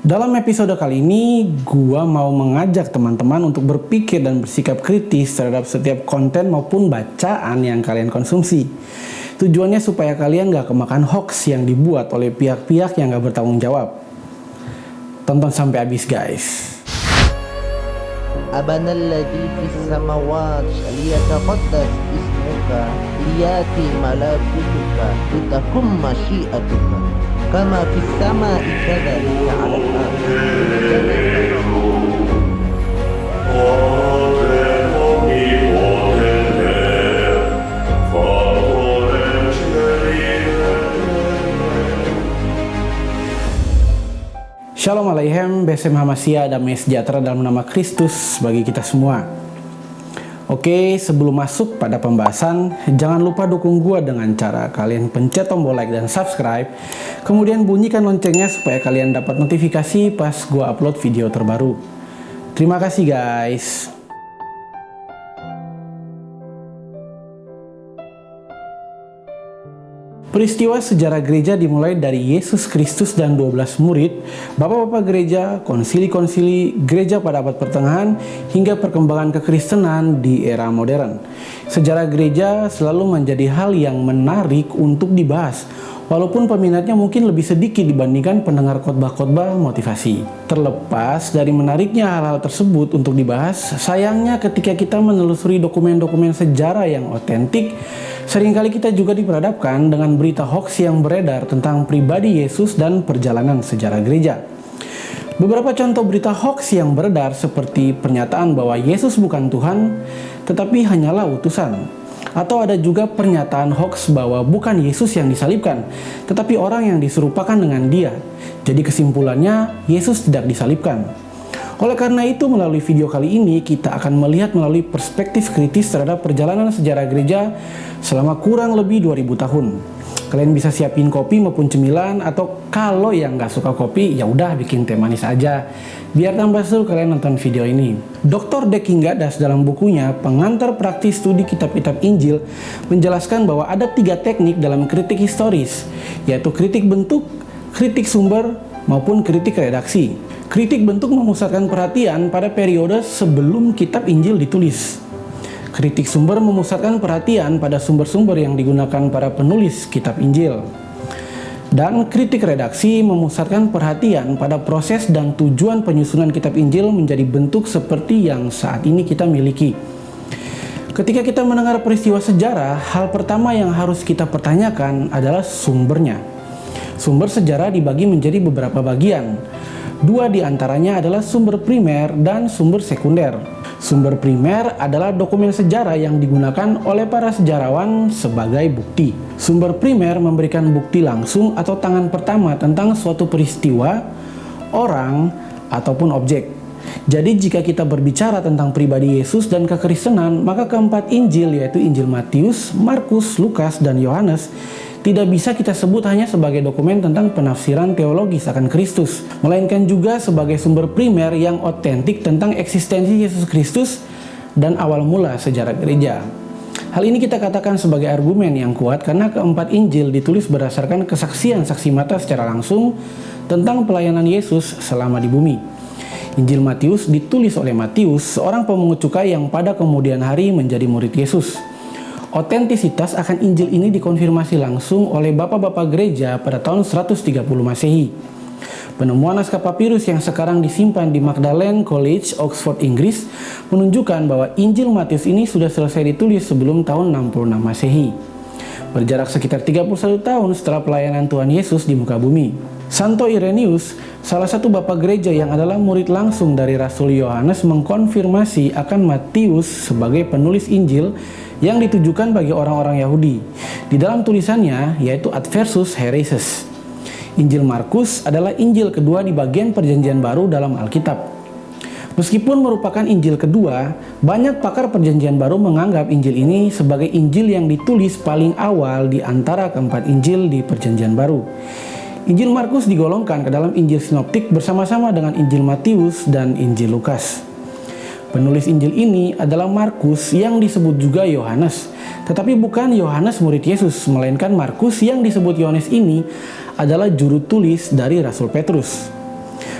Dalam episode kali ini, gua mau mengajak teman-teman untuk berpikir dan bersikap kritis terhadap setiap konten maupun bacaan yang kalian konsumsi. Tujuannya supaya kalian gak kemakan hoax yang dibuat oleh pihak-pihak yang gak bertanggung jawab. Tonton sampai habis, guys. أبنا الذي في السماوات ليتقدس اسمك ليأتي ملكوتك لتكن مشيئتك كما في السماء كذلك على الأرض. Shalom Aleichem, Besem Hamasya, damai sejahtera dalam nama Kristus bagi kita semua. Oke, sebelum masuk pada pembahasan, jangan lupa dukung gua dengan cara kalian pencet tombol like dan subscribe, kemudian bunyikan loncengnya supaya kalian dapat notifikasi pas gua upload video terbaru. Terima kasih guys. Peristiwa sejarah gereja dimulai dari Yesus Kristus dan 12 murid, bapak-bapak gereja, konsili-konsili gereja pada abad pertengahan, hingga perkembangan kekristenan di era modern. Sejarah gereja selalu menjadi hal yang menarik untuk dibahas, walaupun peminatnya mungkin lebih sedikit dibandingkan pendengar khotbah-khotbah motivasi. Terlepas dari menariknya hal-hal tersebut untuk dibahas, sayangnya ketika kita menelusuri dokumen-dokumen sejarah yang otentik, seringkali kita juga diperhadapkan dengan berita hoax yang beredar tentang pribadi Yesus dan perjalanan sejarah gereja. Beberapa contoh berita hoax yang beredar seperti pernyataan bahwa Yesus bukan Tuhan, tetapi hanyalah utusan. Atau ada juga pernyataan hoax bahwa bukan Yesus yang disalibkan, tetapi orang yang diserupakan dengan dia. Jadi kesimpulannya, Yesus tidak disalibkan. Oleh karena itu, melalui video kali ini, kita akan melihat melalui perspektif kritis terhadap perjalanan sejarah gereja selama kurang lebih 2000 tahun. Kalian bisa siapin kopi maupun cemilan, atau kalau yang nggak suka kopi, ya udah bikin teh manis aja. Biar tambah seru kalian nonton video ini. Dr. D. King Gadas dalam bukunya Pengantar Praktis Studi Kitab-Kitab Injil menjelaskan bahwa ada 3 teknik dalam kritik historis, yaitu kritik bentuk, kritik sumber, maupun kritik redaksi. Kritik bentuk memusatkan perhatian pada periode sebelum kitab Injil ditulis. Kritik sumber memusatkan perhatian pada sumber-sumber yang digunakan para penulis kitab Injil. Dan kritik redaksi memusatkan perhatian pada proses dan tujuan penyusunan kitab Injil menjadi bentuk seperti yang saat ini kita miliki. Ketika kita mendengar peristiwa sejarah, hal pertama yang harus kita pertanyakan adalah sumbernya. Sumber sejarah dibagi menjadi beberapa bagian. 2 di antaranya adalah sumber primer dan sumber sekunder. Sumber primer adalah dokumen sejarah yang digunakan oleh para sejarawan sebagai bukti. Sumber primer memberikan bukti langsung atau tangan pertama tentang suatu peristiwa, orang, ataupun objek. Jadi jika kita berbicara tentang pribadi Yesus dan kekristenan, maka keempat Injil, yaitu Injil Matius, Markus, Lukas, dan Yohanes, tidak bisa kita sebut hanya sebagai dokumen tentang penafsiran teologis akan Kristus, melainkan juga sebagai sumber primer yang otentik tentang eksistensi Yesus Kristus dan awal mula sejarah gereja. Hal ini kita katakan sebagai argumen yang kuat karena keempat Injil ditulis berdasarkan kesaksian saksi mata secara langsung tentang pelayanan Yesus selama di bumi. Injil Matius ditulis oleh Matius, seorang pemungut cukai yang pada kemudian hari menjadi murid Yesus. Otentisitas akan Injil ini dikonfirmasi langsung oleh bapak-bapak gereja pada tahun 130 Masehi. Penemuan naskah papirus yang sekarang disimpan di Magdalen College, Oxford, Inggris menunjukkan bahwa Injil Matius ini sudah selesai ditulis sebelum tahun 66 Masehi. Berjarak sekitar 31 tahun setelah pelayanan Tuhan Yesus di muka bumi. Santo Irenaeus, salah satu bapak gereja yang adalah murid langsung dari Rasul Yohanes, mengkonfirmasi akan Matius sebagai penulis Injil yang ditujukan bagi orang-orang Yahudi. Di dalam tulisannya, yaitu Adversus Hereses. Injil Markus adalah Injil kedua di bagian Perjanjian Baru dalam Alkitab. Meskipun merupakan Injil kedua, banyak pakar Perjanjian Baru menganggap Injil ini sebagai Injil yang ditulis paling awal di antara keempat Injil di Perjanjian Baru. Injil Markus digolongkan ke dalam Injil Sinoptik bersama-sama dengan Injil Matius dan Injil Lukas. Penulis Injil ini adalah Markus yang disebut juga Yohanes. Tetapi bukan Yohanes murid Yesus, melainkan Markus yang disebut Yohanes ini adalah juru tulis dari Rasul Petrus.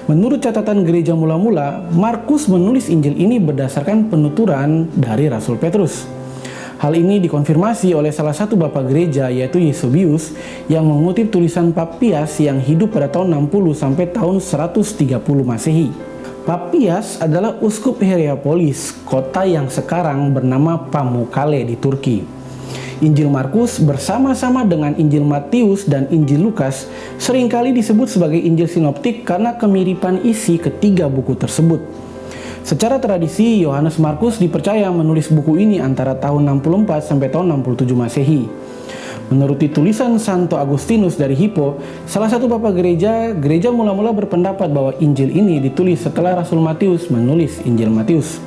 Menurut catatan gereja mula-mula, Markus menulis Injil ini berdasarkan penuturan dari Rasul Petrus. Hal ini dikonfirmasi oleh salah satu bapak gereja yaitu Eusebius yang mengutip tulisan Papias yang hidup pada tahun 60 sampai tahun 130 Masehi. Papias adalah uskup Hierapolis, kota yang sekarang bernama Pamukkale di Turki. Injil Markus bersama-sama dengan Injil Matius dan Injil Lukas seringkali disebut sebagai Injil sinoptik karena kemiripan isi ketiga buku tersebut. Secara tradisi, Yohanes Markus dipercaya menulis buku ini antara tahun 64 sampai tahun 67 Masehi. Menurut tulisan Santo Agustinus dari Hippo, salah satu bapak gereja mula-mula berpendapat bahwa Injil ini ditulis setelah Rasul Matius menulis Injil Matius.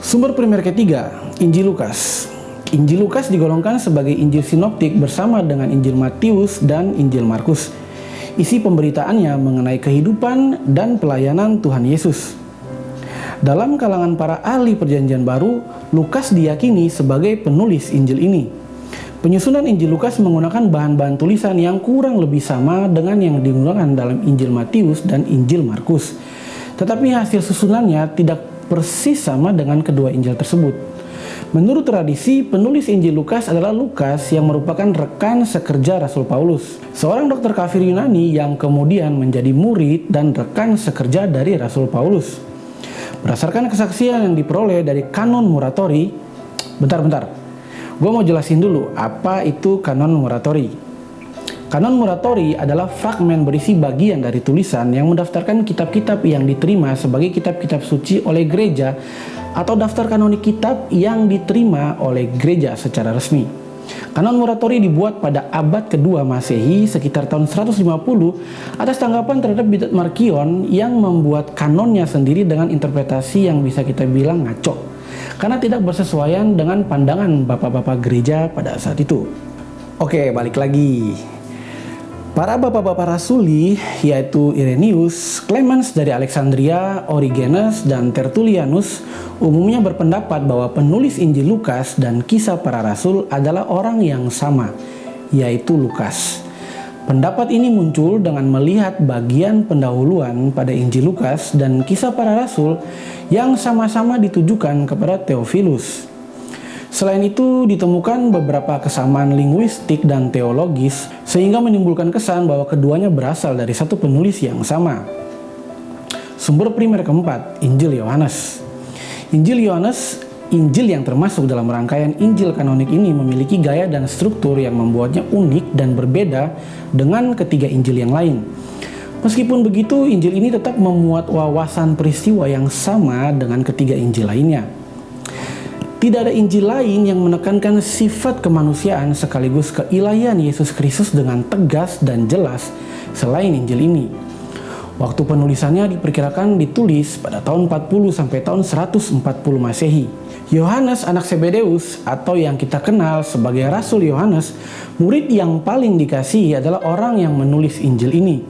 Sumber primer ketiga, Injil Lukas. Injil Lukas digolongkan sebagai Injil sinoptik bersama dengan Injil Matius dan Injil Markus. Isi pemberitaannya mengenai kehidupan dan pelayanan Tuhan Yesus. Dalam kalangan para ahli Perjanjian Baru, Lukas diyakini sebagai penulis Injil ini. Penyusunan Injil Lukas menggunakan bahan-bahan tulisan yang kurang lebih sama dengan yang digunakan dalam Injil Matius dan Injil Markus. Tetapi hasil susunannya tidak persis sama dengan kedua Injil tersebut. Menurut tradisi, penulis Injil Lukas adalah Lukas yang merupakan rekan sekerja Rasul Paulus, seorang dokter kafir Yunani yang kemudian menjadi murid dan rekan sekerja dari Rasul Paulus. Berdasarkan kesaksian yang diperoleh dari Kanon Muratori, bentar. Gue mau jelasin dulu apa itu Kanon Muratori. Kanon Muratori adalah fragmen berisi bagian dari tulisan yang mendaftarkan kitab-kitab yang diterima sebagai kitab-kitab suci oleh gereja atau daftar kanonik kitab yang diterima oleh gereja secara resmi. Kanon Muratori dibuat pada abad kedua Masehi sekitar tahun 150 atas tanggapan terhadap Bidat Markion yang membuat kanonnya sendiri dengan interpretasi yang bisa kita bilang ngaco karena tidak bersesuaian dengan pandangan bapak-bapak gereja pada saat itu. Oke, balik lagi. Para bapak-bapak rasuli yaitu Irenaeus, Clemens dari Alexandria, Origenes, dan Tertullianus umumnya berpendapat bahwa penulis Injil Lukas dan Kisah Para Rasul adalah orang yang sama, yaitu Lukas. Pendapat ini muncul dengan melihat bagian pendahuluan pada Injil Lukas dan Kisah Para Rasul yang sama-sama ditujukan kepada Theophilus. Selain itu, ditemukan beberapa kesamaan linguistik dan teologis sehingga menimbulkan kesan bahwa keduanya berasal dari satu penulis yang sama. Sumber primer keempat, Injil Yohanes. Injil Yohanes, Injil yang termasuk dalam rangkaian Injil kanonik ini memiliki gaya dan struktur yang membuatnya unik dan berbeda dengan ketiga Injil yang lain. Meskipun begitu, Injil ini tetap memuat wawasan peristiwa yang sama dengan ketiga Injil lainnya. Tidak ada Injil lain yang menekankan sifat kemanusiaan sekaligus keilahian Yesus Kristus dengan tegas dan jelas selain Injil ini. Waktu penulisannya diperkirakan ditulis pada tahun 40 sampai tahun 140 Masehi. Yohanes anak Zebedeus atau yang kita kenal sebagai Rasul Yohanes, murid yang paling dikasihi adalah orang yang menulis Injil ini.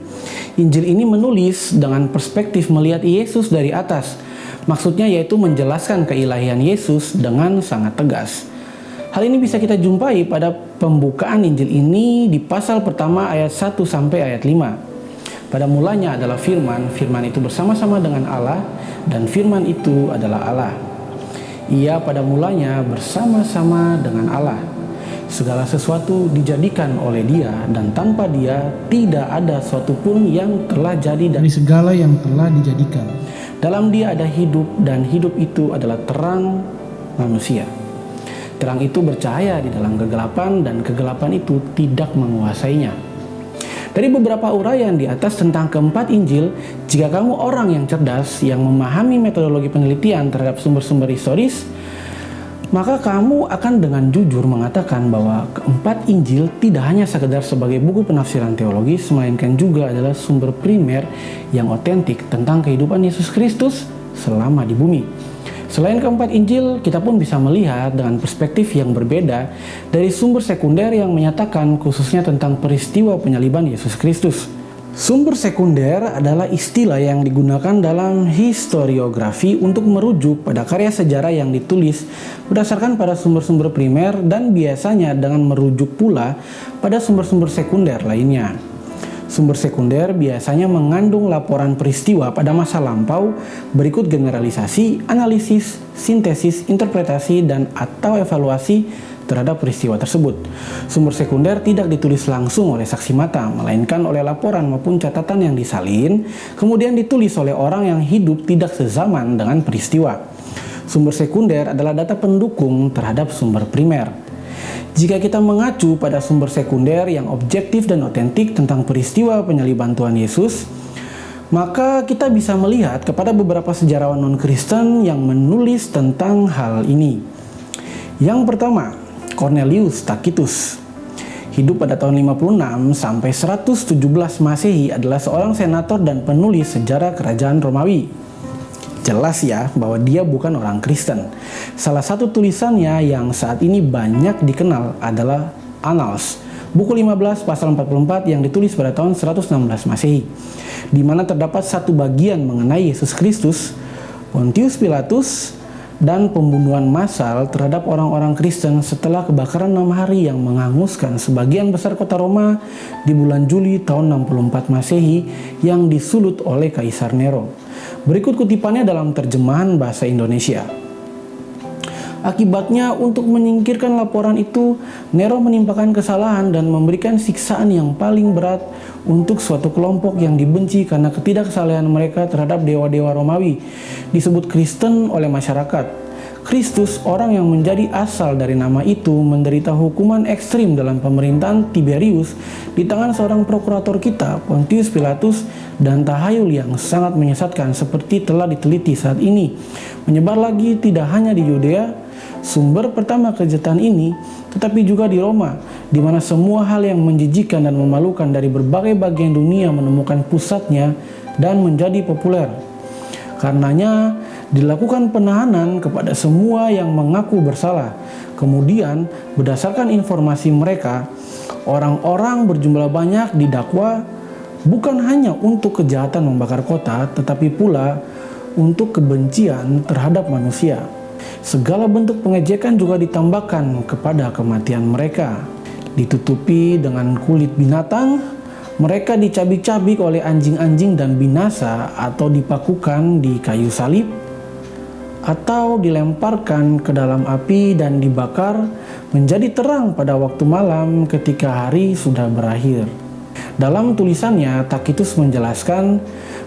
Injil ini menulis dengan perspektif melihat Yesus dari atas. Maksudnya yaitu menjelaskan keilahian Yesus dengan sangat tegas. Hal ini bisa kita jumpai pada pembukaan Injil ini di pasal pertama ayat 1 sampai ayat 5. Pada mulanya adalah firman, firman itu bersama-sama dengan Allah, dan firman itu adalah Allah. Ia pada mulanya bersama-sama dengan Allah. Segala sesuatu dijadikan oleh Dia, dan tanpa Dia tidak ada sesuatu pun yang telah jadi dari segala yang telah dijadikan. Dalam Dia ada hidup, dan hidup itu adalah terang manusia. Terang itu bercahaya di dalam kegelapan, dan kegelapan itu tidak menguasainya. Dari beberapa uraian di atas tentang keempat Injil, jika kamu orang yang cerdas, yang memahami metodologi penelitian terhadap sumber-sumber historis, maka kamu akan dengan jujur mengatakan bahwa keempat Injil tidak hanya sekedar sebagai buku penafsiran teologis, melainkan juga adalah sumber primer yang otentik tentang kehidupan Yesus Kristus selama di bumi. Selain keempat Injil, kita pun bisa melihat dengan perspektif yang berbeda dari sumber sekunder yang menyatakan khususnya tentang peristiwa penyaliban Yesus Kristus. Sumber sekunder adalah istilah yang digunakan dalam historiografi untuk merujuk pada karya sejarah yang ditulis berdasarkan pada sumber-sumber primer dan biasanya dengan merujuk pula pada sumber-sumber sekunder lainnya. Sumber sekunder biasanya mengandung laporan peristiwa pada masa lampau berikut generalisasi, analisis, sintesis, interpretasi, dan atau evaluasi terhadap peristiwa tersebut. Sumber sekunder tidak ditulis langsung oleh saksi mata, melainkan oleh laporan maupun catatan yang disalin, kemudian ditulis oleh orang yang hidup tidak sezaman dengan peristiwa. Sumber sekunder adalah data pendukung terhadap sumber primer. Jika kita mengacu pada sumber sekunder yang objektif dan otentik tentang peristiwa penyaliban Tuhan Yesus, maka kita bisa melihat kepada beberapa sejarawan non-Kristen yang menulis tentang hal ini. Yang pertama, Cornelius Tacitus. Hidup pada tahun 56 sampai 117 Masehi, adalah seorang senator dan penulis sejarah kerajaan Romawi. Jelas ya bahwa dia bukan orang Kristen. Salah satu tulisannya yang saat ini banyak dikenal adalah Annals, buku 15 pasal 44 yang ditulis pada tahun 116 Masehi, di mana terdapat satu bagian mengenai Yesus Kristus, Pontius Pilatus, dan pembunuhan massal terhadap orang-orang Kristen setelah kebakaran 6 hari yang menghanguskan sebagian besar kota Roma di bulan Juli tahun 64 Masehi yang disulut oleh Kaisar Nero. Berikut kutipannya dalam terjemahan bahasa Indonesia. Akibatnya, untuk menyingkirkan laporan itu, Nero menimpakan kesalahan dan memberikan siksaan yang paling berat untuk suatu kelompok yang dibenci karena ketidaksalehan mereka terhadap dewa-dewa Romawi, disebut Kristen oleh masyarakat. Kristus, orang yang menjadi asal dari nama itu, menderita hukuman ekstrim dalam pemerintahan Tiberius di tangan seorang prokurator kita, Pontius Pilatus, dan tahayul yang sangat menyesatkan seperti telah diteliti saat ini. Menyebar lagi tidak hanya di Yudea, sumber pertama kejahatan ini, tetapi juga di Roma, di mana semua hal yang menjijikan dan memalukan dari berbagai bagian dunia menemukan pusatnya dan menjadi populer. Karenanya, dilakukan penahanan kepada semua yang mengaku bersalah. Kemudian, berdasarkan informasi mereka, orang-orang berjumlah banyak didakwa bukan hanya untuk kejahatan membakar kota, tetapi pula untuk kebencian terhadap manusia. Segala bentuk pengejekan juga ditambahkan kepada kematian mereka. Ditutupi dengan kulit binatang, mereka dicabik-cabik oleh anjing-anjing dan binasa, atau dipakukan di kayu salib, atau dilemparkan ke dalam api dan dibakar menjadi terang pada waktu malam ketika hari sudah berakhir. Dalam tulisannya, Tacitus menjelaskan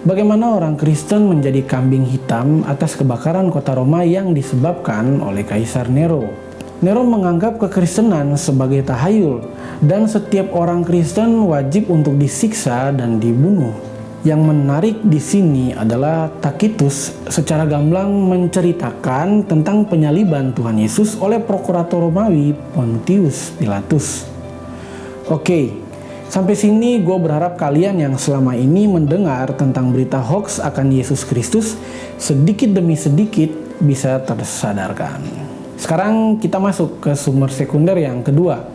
bagaimana orang Kristen menjadi kambing hitam atas kebakaran kota Roma yang disebabkan oleh Kaisar Nero. Nero menganggap kekristenan sebagai tahayul, dan setiap orang Kristen wajib untuk disiksa dan dibunuh. Yang menarik di sini adalah Tacitus secara gamblang menceritakan tentang penyaliban Tuhan Yesus oleh prokurator Romawi Pontius Pilatus. Oke, sampai sini gue berharap kalian yang selama ini mendengar tentang berita hoax akan Yesus Kristus sedikit demi sedikit bisa tersadarkan. Sekarang kita masuk ke sumber sekunder yang kedua,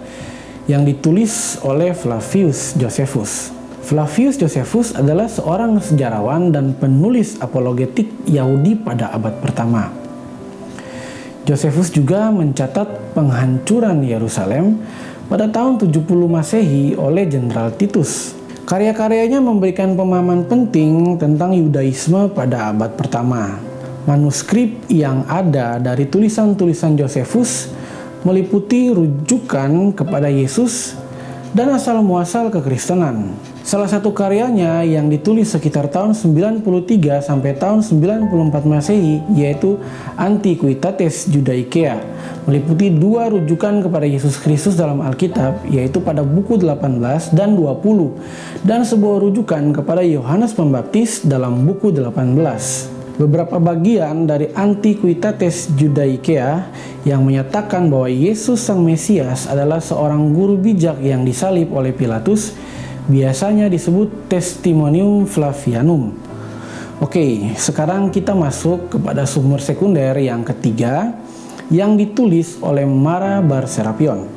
yang ditulis oleh Flavius Josephus. Flavius Josephus adalah seorang sejarawan dan penulis apologetik Yahudi pada abad pertama. Josephus juga mencatat penghancuran Yerusalem pada tahun 70 Masehi oleh Jenderal Titus. Karya-karyanya memberikan pemahaman penting tentang Yudaisme pada abad pertama. Manuskrip yang ada dari tulisan-tulisan Josephus meliputi rujukan kepada Yesus dan asal-muasal kekristenan. Salah satu karyanya yang ditulis sekitar tahun 93 sampai tahun 94 Masehi, yaitu Antiquitates Judaicea, meliputi dua rujukan kepada Yesus Kristus dalam Alkitab, yaitu pada buku 18 dan 20, dan sebuah rujukan kepada Yohanes Pembaptis dalam buku 18. Beberapa bagian dari Antiquitates Judaicea yang menyatakan bahwa Yesus Sang Mesias adalah seorang guru bijak yang disalib oleh Pilatus biasanya disebut Testimonium Flavianum. Oke, sekarang kita masuk kepada sumber sekunder yang ketiga yang ditulis oleh Mara bar Serapion.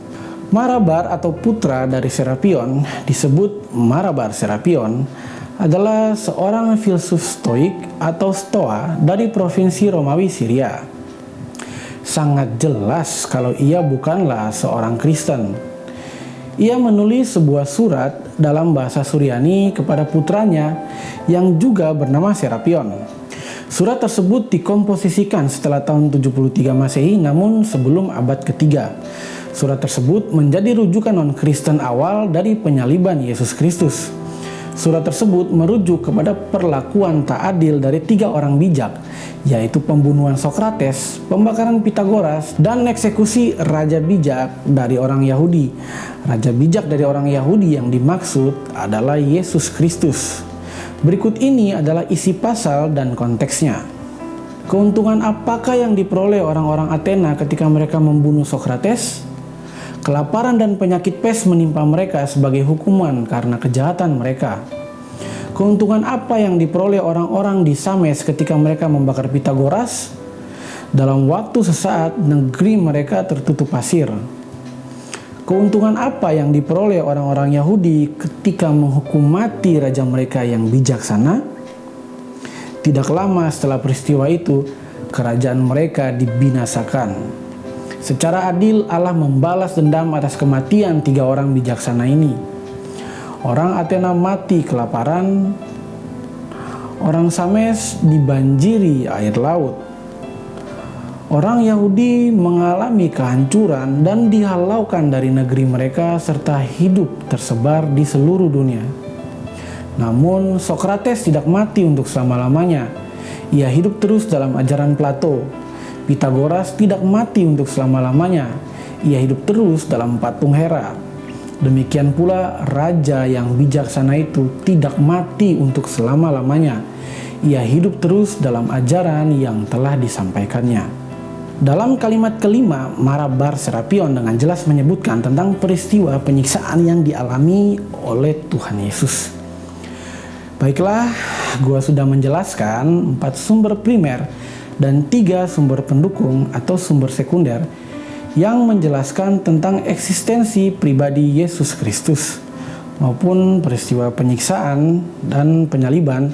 Mara bar atau putra dari Serapion disebut Mara bar Serapion adalah seorang filsuf stoik atau stoa dari provinsi Romawi Syria. Sangat jelas kalau ia bukanlah seorang Kristen. Ia menulis sebuah surat dalam bahasa Suryani kepada putranya yang juga bernama Serapion. Surat tersebut dikomposisikan setelah tahun 73 Masehi namun sebelum abad ketiga. Surat tersebut menjadi rujukan non-Kristen awal dari penyaliban Yesus Kristus. Surat tersebut merujuk kepada perlakuan tak adil dari 3 orang bijak, yaitu pembunuhan Sokrates, pembakaran Pitagoras, dan eksekusi Raja Bijak dari orang Yahudi. Raja Bijak dari orang Yahudi yang dimaksud adalah Yesus Kristus. Berikut ini adalah isi pasal dan konteksnya. Keuntungan apakah yang diperoleh orang-orang Athena ketika mereka membunuh Sokrates? Kelaparan dan penyakit pes menimpa mereka sebagai hukuman karena kejahatan mereka. Keuntungan apa yang diperoleh orang-orang di Sames ketika mereka membakar Pitagoras? Dalam waktu sesaat, negeri mereka tertutup pasir. Keuntungan apa yang diperoleh orang-orang Yahudi ketika menghukum mati raja mereka yang bijaksana? Tidak lama setelah peristiwa itu, kerajaan mereka dibinasakan. Secara adil Allah membalas dendam atas kematian 3 orang bijaksana ini. Orang Athena mati kelaparan, orang Sames dibanjiri air laut. Orang Yahudi mengalami kehancuran dan dihalaukan dari negeri mereka serta hidup tersebar di seluruh dunia. Namun Sokrates tidak mati untuk selama-lamanya. Ia hidup terus dalam ajaran Plato. Pitagoras tidak mati untuk selama-lamanya. Ia hidup terus dalam patung Hera. Demikian pula raja yang bijaksana itu tidak mati untuk selama-lamanya. Ia hidup terus dalam ajaran yang telah disampaikannya. Dalam kalimat kelima, Marabar Serapion dengan jelas menyebutkan tentang peristiwa penyiksaan yang dialami oleh Tuhan Yesus. Baiklah, gua sudah menjelaskan 4 sumber primer dan 3 sumber pendukung atau sumber sekunder yang menjelaskan tentang eksistensi pribadi Yesus Kristus maupun peristiwa penyiksaan dan penyaliban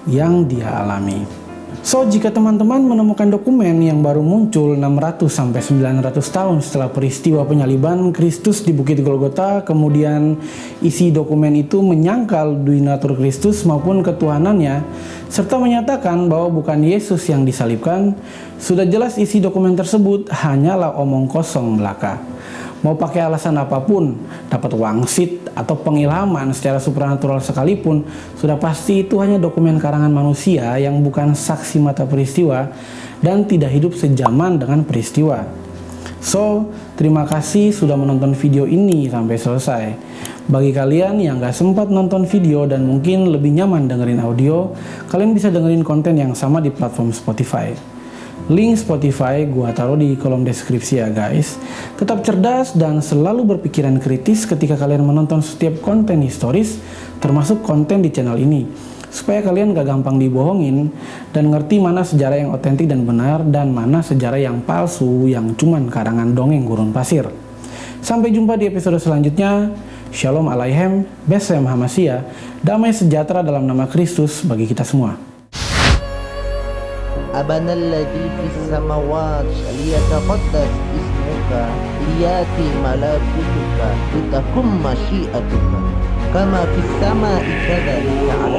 yang dia alami. So, jika teman-teman menemukan dokumen yang baru muncul 600-900 tahun setelah peristiwa penyaliban Kristus di Bukit Golgota, kemudian isi dokumen itu menyangkal duinatur Kristus maupun ketuhanannya, serta menyatakan bahwa bukan Yesus yang disalibkan, sudah jelas isi dokumen tersebut hanyalah omong kosong belaka. Mau pakai alasan apapun, dapat wangsit atau pengilhaman secara supranatural sekalipun, sudah pasti itu hanya dokumen karangan manusia yang bukan saksi mata peristiwa dan tidak hidup sejaman dengan peristiwa. So, terima kasih sudah menonton video ini sampai selesai. Bagi kalian yang gak sempat nonton video dan mungkin lebih nyaman dengerin audio, kalian bisa dengerin konten yang sama di platform Spotify. Link Spotify gua taruh di kolom deskripsi ya guys. Tetap cerdas dan selalu berpikiran kritis ketika kalian menonton setiap konten historis, termasuk konten di channel ini, supaya kalian gak gampang dibohongin dan ngerti mana sejarah yang otentik dan benar dan mana sejarah yang palsu yang cuman karangan dongeng gurun pasir. Sampai jumpa di episode selanjutnya. Shalom Alaihem, Besem Hamasia, damai sejahtera dalam nama Kristus bagi kita semua. أبانا الذي في السماوات ليتقدس اسمك ليأتي ملكوتك لتكن مشيئتك كما في السماء كذلك على